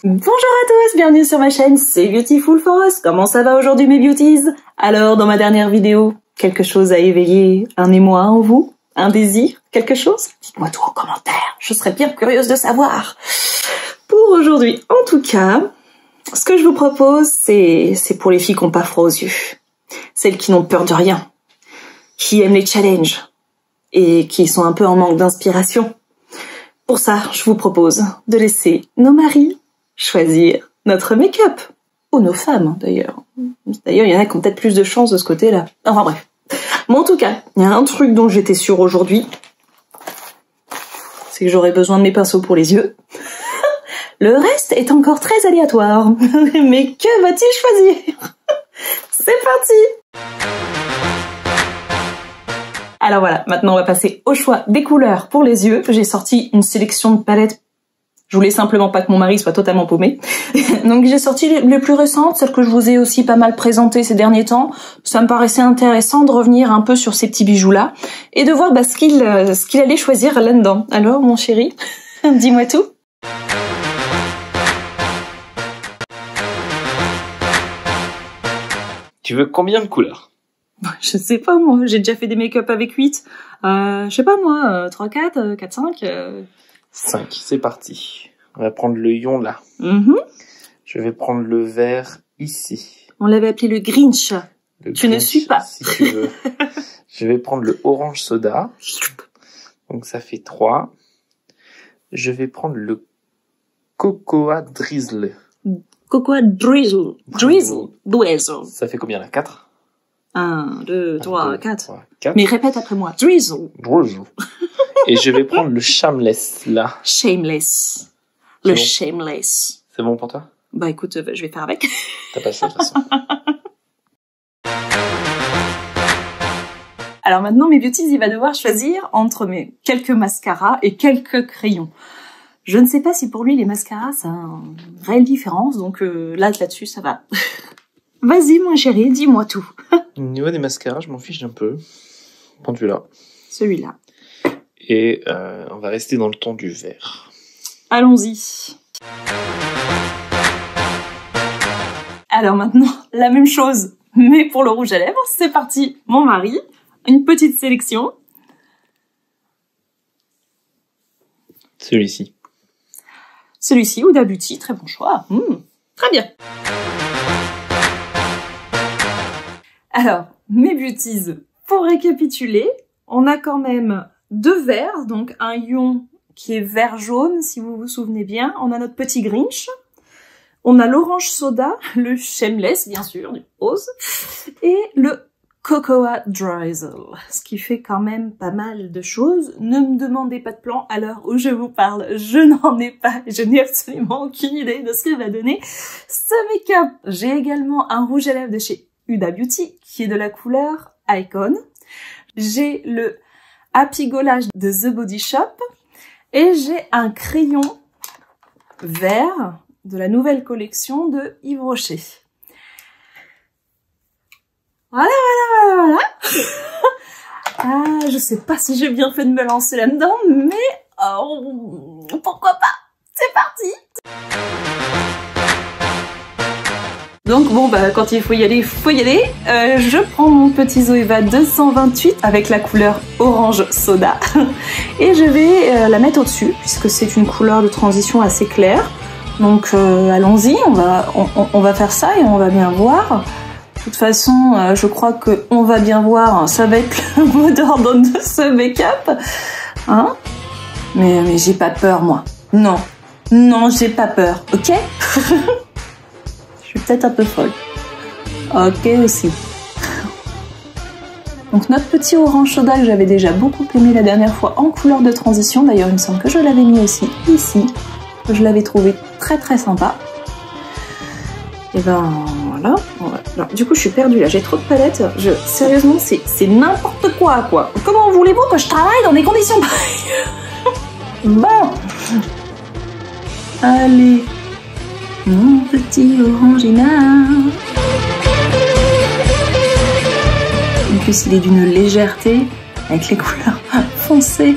Bonjour à tous, bienvenue sur ma chaîne, c'est Beautiful for Us. Comment ça va aujourd'hui mes beauties? Alors, dans ma dernière vidéo, quelque chose a éveillé un émoi en vous? Un désir? Quelque chose? Dites-moi tout en commentaire, je serais bien curieuse de savoir. Pour aujourd'hui, en tout cas, ce que je vous propose, c'est pour les filles qui n'ont pas froid aux yeux. Celles qui n'ont peur de rien, qui aiment les challenges et qui sont un peu en manque d'inspiration. Pour ça, je vous propose de laisser nos maris choisir notre make-up. Ou nos femmes, hein, d'ailleurs. D'ailleurs, il y en a qui ont peut-être plus de chance de ce côté-là. Enfin bref. Mais en tout cas, il y a un truc dont j'étais sûre aujourd'hui. C'est que j'aurais besoin de mes pinceaux pour les yeux. Le reste est encore très aléatoire. Mais que va-t-il choisir? C'est parti! Alors voilà, maintenant on va passer au choix des couleurs pour les yeux. J'ai sorti une sélection de palettes. Je voulais simplement pas que mon mari soit totalement paumé. Donc j'ai sorti les plus récentes, celles que je vous ai aussi pas mal présentées ces derniers temps. Ça me paraissait intéressant de revenir un peu sur ces petits bijoux-là et de voir ce qu'il allait choisir là-dedans. Alors mon chéri, dis-moi tout. Tu veux combien de couleurs? Je sais pas moi, j'ai déjà fait des make-up avec 8. Je sais pas moi, 3, 4, 4, 5... 5, c'est parti. On va prendre le ion là. Je vais prendre le vert ici. On l'avait appelé le Grinch. Tu ne suis pas. Si tu veux. Je vais prendre le orange soda. Donc ça fait 3. Je vais prendre le cocoa drizzle. Cocoa drizzle. Drizzle. Ça fait combien là? 4? 1, 2, 3, 4. 4. Mais répète après moi. Drizzle. Drizzle. Et je vais prendre le shameless là. Shameless. Le shameless. C'est bon pour toi? Bah écoute, je vais faire avec. T'as pas ça de toute façon. Alors maintenant, mes beauties, il va devoir choisir entre mes quelques mascaras et quelques crayons. Je ne sais pas si pour lui, les mascaras, ça a une réelle différence, donc là-dessus, ça va. Vas-y, mon chéri, dis-moi tout. Au niveau des mascaras, je m'en fiche un peu. Prends celui-là. Celui-là. Et on va rester dans le ton du vert. Allons-y. Alors maintenant, la même chose, mais pour le rouge à lèvres. C'est parti, mon mari. Une petite sélection. Celui-ci. Celui-ci, Huda Beauty, très bon choix. Très bien. Alors, mes beauties, pour récapituler, on a quand même 2 verts, donc un ion qui est vert-jaune, si vous vous souvenez bien. On a notre petit Grinch. On a l'orange soda, le shameless, bien sûr, du rose. Et le cocoa drizzle, ce qui fait quand même pas mal de choses. Ne me demandez pas de plan à l'heure où je vous parle, je n'en ai pas, je n'ai absolument aucune idée de ce que va donner ce make-up. J'ai également un rouge à lèvres de chez Huda Beauty, qui est de la couleur Icon. J'ai le Happy Gollage de The Body Shop. Et j'ai un crayon vert de la nouvelle collection de Yves Rocher. Voilà. Ah, je sais pas si j'ai bien fait de me lancer là-dedans, mais pourquoi pas? C'est parti! Donc bon, quand il faut y aller, faut y aller. Je prends mon petit Zoeva 228 avec la couleur orange soda et je vais la mettre au-dessus puisque c'est une couleur de transition assez claire. Donc allons-y, on va faire ça et on va bien voir. De toute façon, je crois que on va bien voir, ça va être le mot d'ordre de ce make-up. Hein? Mais j'ai pas peur, moi. Non, j'ai pas peur, ok? Je suis peut-être un peu folle. Ok aussi. Donc notre petit orange soda que j'avais déjà beaucoup aimé la dernière fois en couleur de transition. D'ailleurs, il me semble que je l'avais mis aussi ici. Je l'avais trouvé très très sympa. Et ben voilà. Alors, du coup, je suis perdue là. J'ai trop de palettes. Sérieusement, c'est n'importe quoi. Comment voulez-vous que je travaille dans des conditions pareilles? Bon. Allez. Mon petit orangina. En plus, il est d'une légèreté avec les couleurs foncées,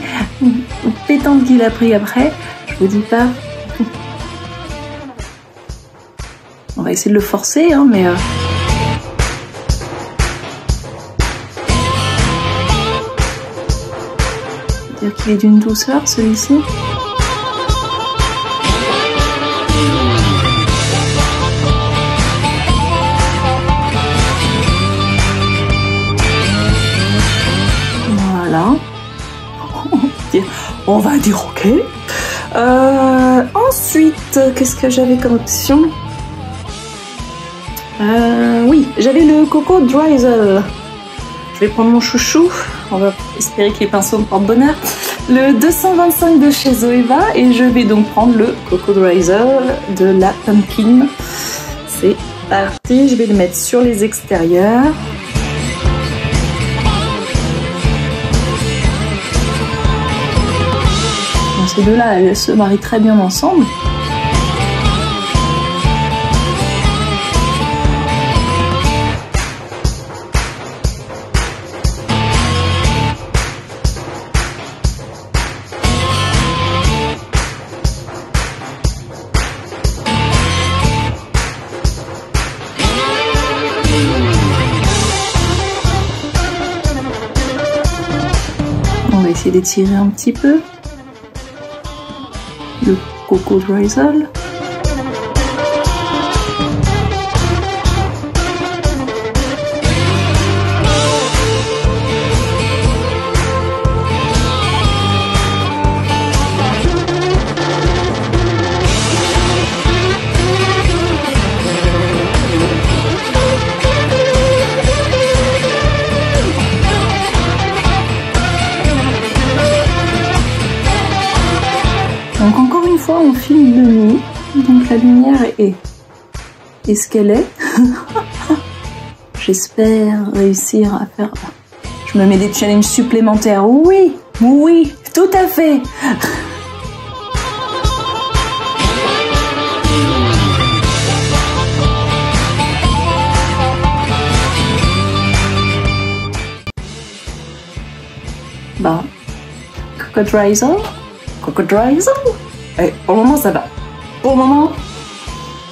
pétantes qu'il a pris après. Je vous dis pas. essayer de le forcer, hein, mais... dire qu'il est d'une douceur, celui-ci. Voilà. On va dire ok. Ensuite, qu'est-ce que j'avais comme option? Oui, j'avais le Coco Drizzle. Je vais prendre mon chouchou. On va espérer que les pinceaux me portent bonheur. Le 225 de chez Zoeva. Et je vais donc prendre le Coco Drizzle de la Pumpkin. C'est parti. Je vais le mettre sur les extérieurs. Ces deux-là, elles se marient très bien ensemble. On va essayer d'étirer un petit peu. Le Coco Drizzle. Donc encore une fois, on filme de nuit, donc la lumière est ce qu'elle est. J'espère réussir à faire... Je me mets des challenges supplémentaires, oui, oui, tout à fait. Bah, Coco Drizzle. Coco Drizzle. Et pour le moment ça va. Pour le moment,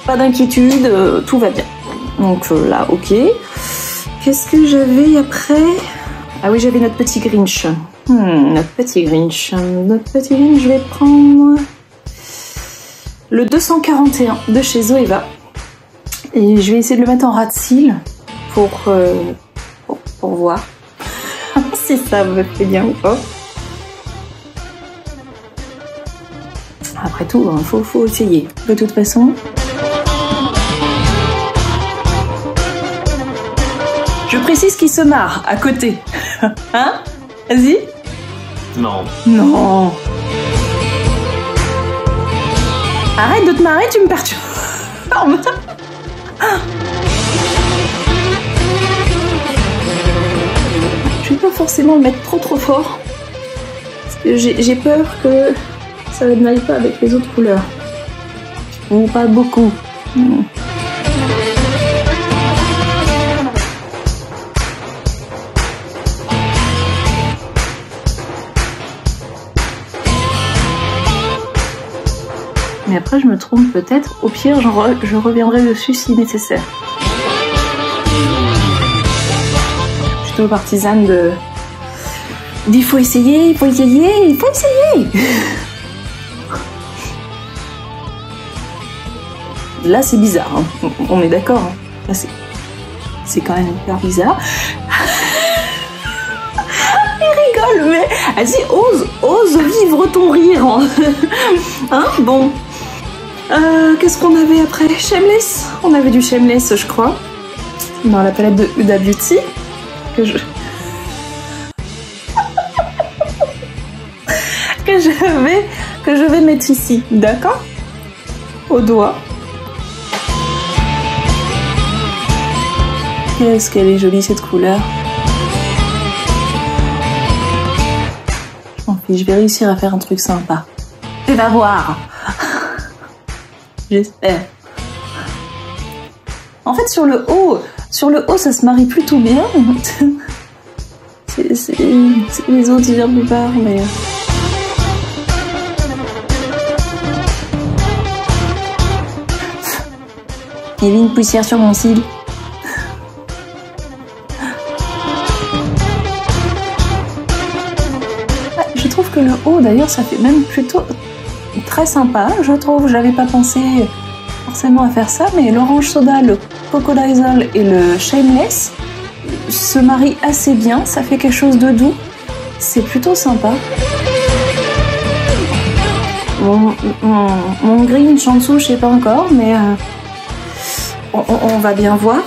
pas d'inquiétude, tout va bien. Donc là, ok. Qu'est-ce que j'avais après? Ah oui, j'avais notre petit Grinch. Notre petit Grinch. Notre petit Grinch, je vais prendre le 241 de chez Zoeva. Et je vais essayer de le mettre en ras de cils pour voir si ça me fait bien ou pas. Après tout, faut essayer. De toute façon. Je précise qu'il se marre à côté. Hein? Vas-y. Non. Non. Arrête de te marrer, tu me perturbes. Je vais pas forcément le mettre trop fort. Parce que j'ai peur que ça ne n'aille pas avec les autres couleurs. Ou pas beaucoup. Mais après je me trompe peut-être. Au pire, je reviendrai dessus si nécessaire. Je suis plutôt partisane de... Il faut essayer, il faut essayer, il faut essayer. Là c'est bizarre, hein. On est d'accord, hein. Là c'est quand même hyper bizarre. Il rigole, mais vas-y, ose vivre ton rire. Hein, bon. Qu'est-ce qu'on avait après? Shameless. On avait du Shameless, je crois, dans la palette de Huda Beauty que je vais mettre ici, d'accord? Au doigt. Qu'est-ce qu'elle est jolie cette couleur. Je m'en fiche, je vais réussir à faire un truc sympa. Tu vas voir. J'espère. En fait sur le haut, ça se marie plutôt bien. C'est les autres qui viennent plus tard, mais... Il y avait une poussière sur mon cil. Je trouve que le haut d'ailleurs ça fait même plutôt très sympa, je trouve. J'avais pas pensé forcément à faire ça, mais l'orange soda, le Coco Diesel et le Shameless se marient assez bien, ça fait quelque chose de doux. C'est plutôt sympa. Mon Grinch en dessous, je sais pas encore, mais on va bien voir.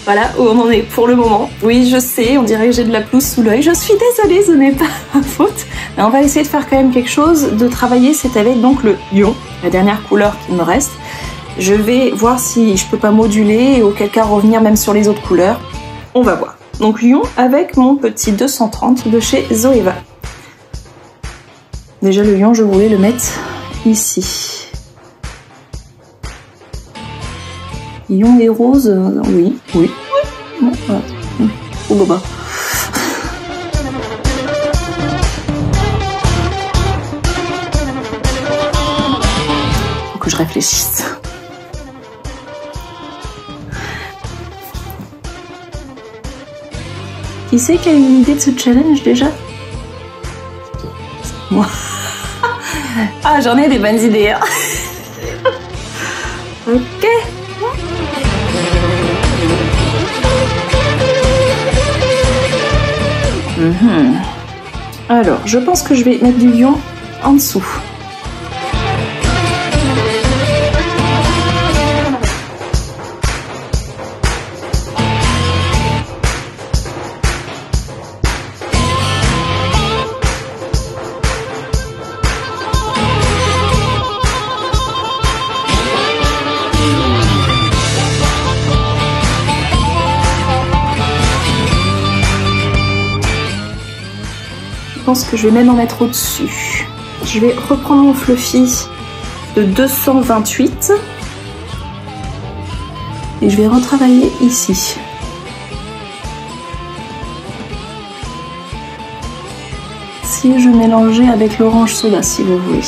Voilà où on en est pour le moment. Oui, je sais, on dirait que j'ai de la pelouse sous l'œil. Je suis désolée, ce n'est pas ma faute. Mais on va essayer de faire quand même quelque chose, de travailler. C'est avec donc le ion, la dernière couleur qui me reste. Je vais voir si je peux pas moduler et auquel cas revenir même sur les autres couleurs. On va voir. Donc lion avec mon petit 230 de chez Zoeva. Déjà le lion, je voulais le mettre ici. Lion et rose, oui. Bon, voilà. Oh bah. Faut que je réfléchisse. Qui c'est qui a eu une idée de ce challenge déjà? Moi. Ah, j'en ai des bonnes idées. Hein. Ok. Alors, je pense que je vais mettre du lion en dessous. Je pense que je vais même en mettre au-dessus. Je vais reprendre mon fluffy de 228 et je vais retravailler ici. Si je mélangeais avec l'orange soda, si vous voulez.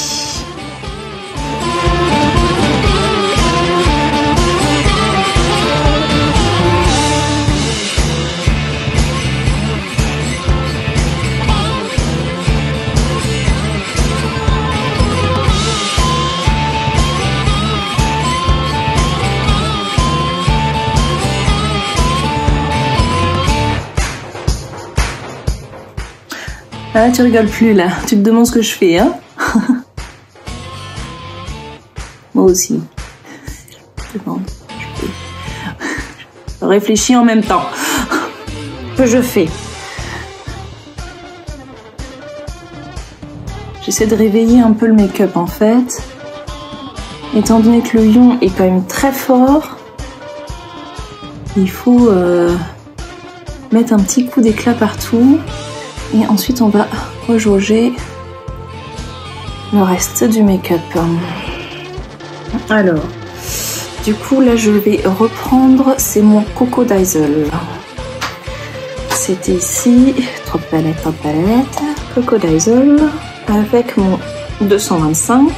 Ah, tu rigoles plus là, tu te demandes ce que je fais, hein? Moi aussi. Je demande. Je réfléchis en même temps. Que je fais? J'essaie de réveiller un peu le make-up en fait. Étant donné que le lion est quand même très fort, il faut mettre un petit coup d'éclat partout. Et ensuite, on va rejauger le reste du make-up. Alors, du coup, là, je vais reprendre, c'est mon Coco Diesel. C'était ici, trop de palettes, Coco Diesel, avec mon 225.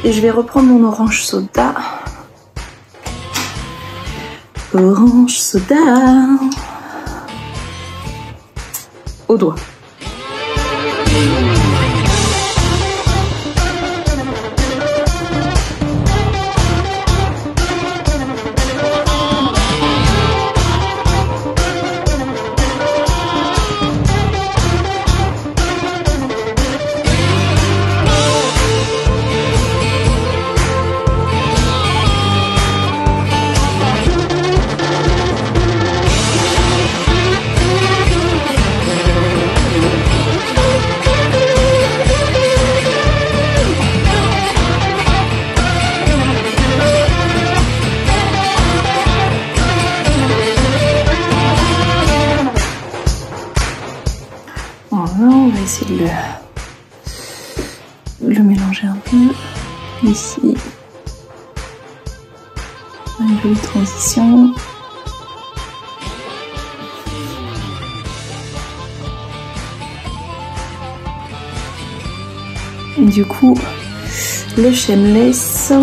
Et je vais reprendre mon orange soda Orange soda. Au doigt. On va essayer de le mélanger un peu. Ici, une jolie transition. Et du coup, le shameless.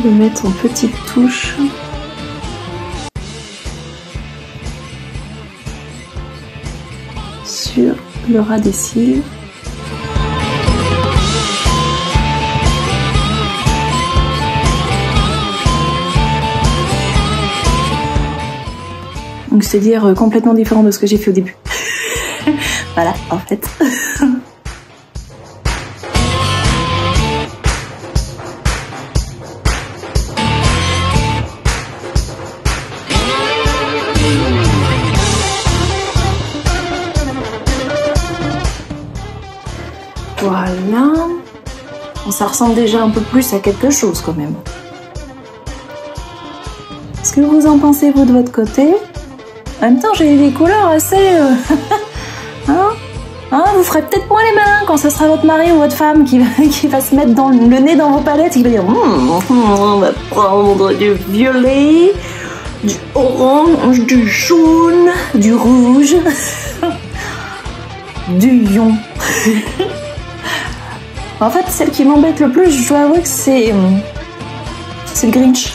Je vais mettre en petites touches. Sur le ras des cils. Donc c'est-à-dire complètement différent de ce que j'ai fait au début. Voilà, en fait. Voilà. Bon, ça ressemble déjà un peu plus à quelque chose quand même. Qu'est-ce que vous en pensez vous de votre côté? En même temps, j'ai des couleurs assez... vous ferez peut-être moins les malins quand ce sera votre mari ou votre femme qui va se mettre le nez dans vos palettes et qui va dire on va prendre du violet, du orange, du jaune, du rouge, du lion. En fait, celle qui m'embête le plus, je dois avouer que c'est le Grinch.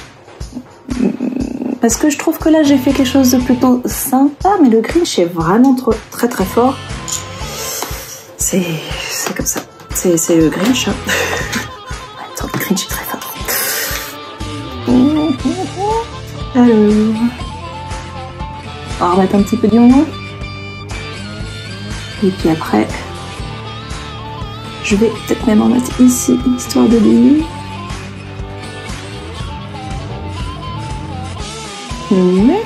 Parce que je trouve que là, j'ai fait quelque chose de plutôt sympa, mais le Grinch est vraiment très très fort. C'est comme ça. C'est le Grinch. Hein. Attends, le Grinch est très fort. Alors... On va remettre un petit peu d'oignon. Et puis après... Je vais peut-être même en mettre ici, histoire de lui. Mais...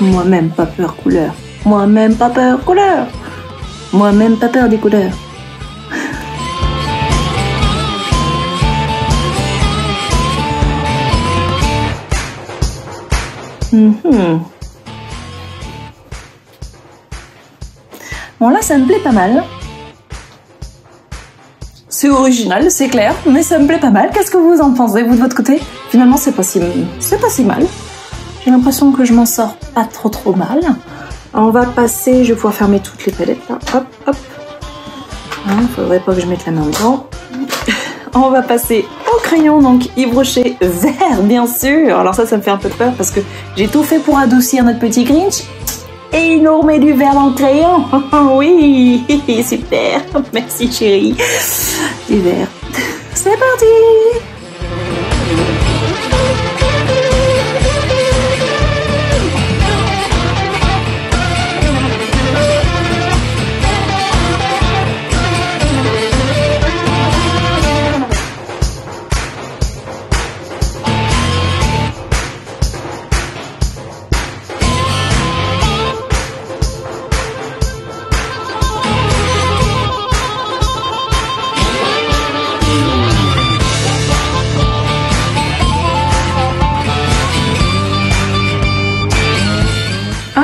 Moi-même pas peur couleur. Moi-même pas peur couleur. Moi-même pas peur des couleurs. Bon là ça me plaît pas mal. C'est original, c'est clair, mais ça me plaît pas mal. Qu'est-ce que vous en pensez vous de votre côté? Finalement c'est pas si mal. J'ai l'impression que je m'en sors pas trop mal. On va passer, je vais pouvoir fermer toutes les palettes là. Hop hop. Faudrait pas que je mette la main dedans. On va passer au crayon, donc Yves Rocher vert, bien sûr. Alors ça me fait un peu peur parce que j'ai tout fait pour adoucir notre petit Grinch. Et il nous remet du vert dans le crayon. Oui, super. Merci chérie. Du vert. C'est parti.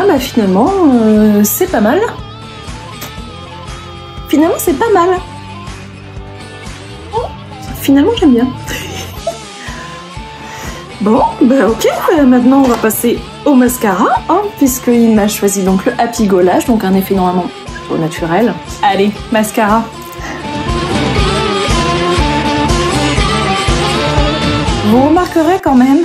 bah finalement, c'est pas mal. Finalement, c'est pas mal. Finalement, j'aime bien. Bon, bah ok, maintenant on va passer au mascara, hein, puisqu'il m'a choisi donc le Happy Go Lash, donc un effet normalement au naturel. Allez, mascara. Vous remarquerez quand même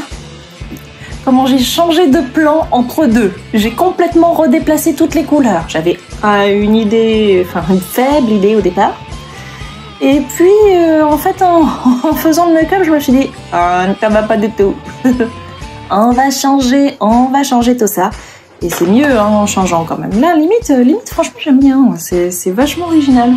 comment j'ai changé de plan entre deux. J'ai complètement redéplacé toutes les couleurs. J'avais une idée, enfin une faible idée au départ. Et puis, en fait, en faisant le make-up, je me suis dit, ça va pas du tout. on va changer tout ça. Et c'est mieux hein, en changeant quand même. Là, limite, franchement, j'aime bien. C'est vachement original.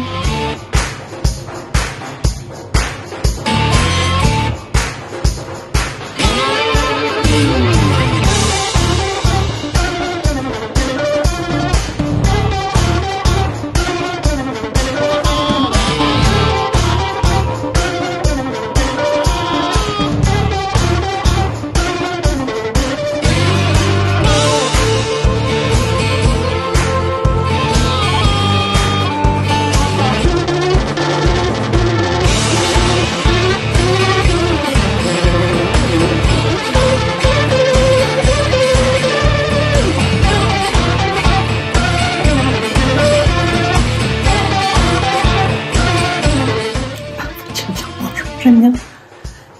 J'aime bien.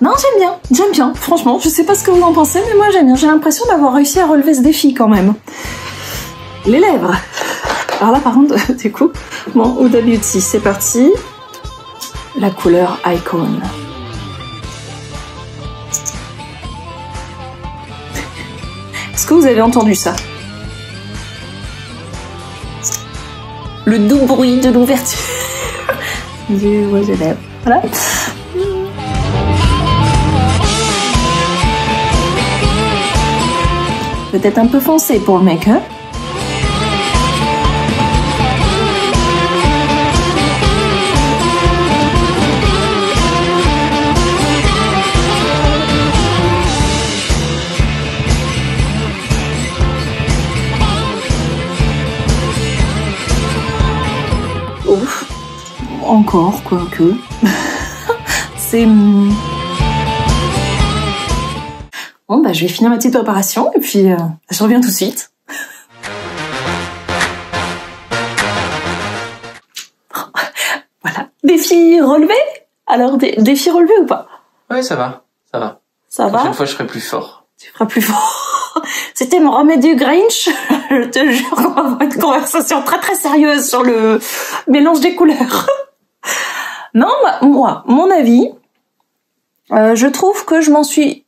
Non, j'aime bien. Franchement, je sais pas ce que vous en pensez, mais moi j'aime bien. J'ai l'impression d'avoir réussi à relever ce défi quand même. Les lèvres. Alors là, par contre, du coup, bon, Huda Beauty, c'est parti. La couleur Icon. Est-ce que vous avez entendu ça? Le doux bruit de l'ouverture du rouge à lèvres. Voilà. Peut-être un peu foncé pour le make-up. Ouf. Encore, quoique. C'est... Bon, bah, je vais finir ma petite préparation et puis je reviens tout de suite. Voilà. Défi relevé? Alors, défi relevé ou pas? Ouais, ça va. Ça va. Ça va? La prochaine fois, je ferai plus fort. Tu feras plus fort. C'était mon remède du Grinch. Je te jure qu'on va avoir une conversation très très sérieuse sur le mélange des couleurs. Non, bah, moi, mon avis, je trouve que je m'en suis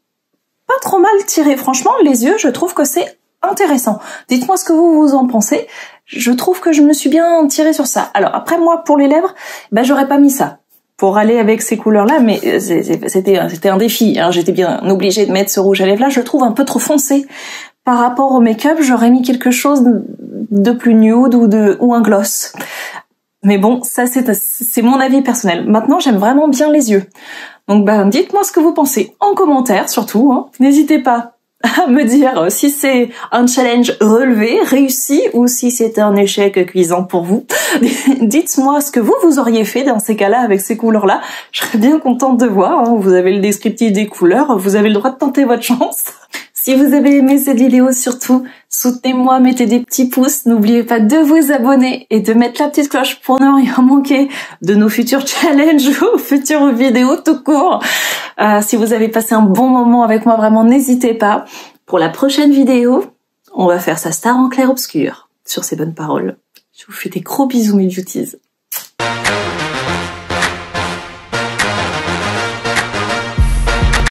pas trop mal tiré. Franchement, les yeux, je trouve que c'est intéressant. Dites-moi ce que vous en pensez. Je trouve que je me suis bien tirée sur ça. Alors après, moi, pour les lèvres, ben, j'aurais pas mis ça pour aller avec ces couleurs-là, mais c'était un défi. Hein. J'étais bien obligée de mettre ce rouge à lèvres-là. Je le trouve un peu trop foncé. Par rapport au make-up, j'aurais mis quelque chose de plus nude ou un gloss. Mais bon, ça c'est mon avis personnel. Maintenant, j'aime vraiment bien les yeux. Donc bah dites-moi ce que vous pensez en commentaire surtout. Hein. N'hésitez pas à me dire si c'est un challenge relevé, réussi, ou si c'est un échec cuisant pour vous. Dites-moi ce que vous auriez fait dans ces cas-là avec ces couleurs-là. Je serais bien contente de voir. Hein. Vous avez le descriptif des couleurs, vous avez le droit de tenter votre chance. Si vous avez aimé cette vidéo, surtout, soutenez-moi, mettez des petits pouces, n'oubliez pas de vous abonner et de mettre la petite cloche pour ne rien manquer de nos futurs challenges ou futures vidéos tout court. Si vous avez passé un bon moment avec moi, vraiment, n'hésitez pas. Pour la prochaine vidéo, on va faire sa star en clair-obscur. Sur ces bonnes paroles, je vous fais des gros bisous, mes beauties.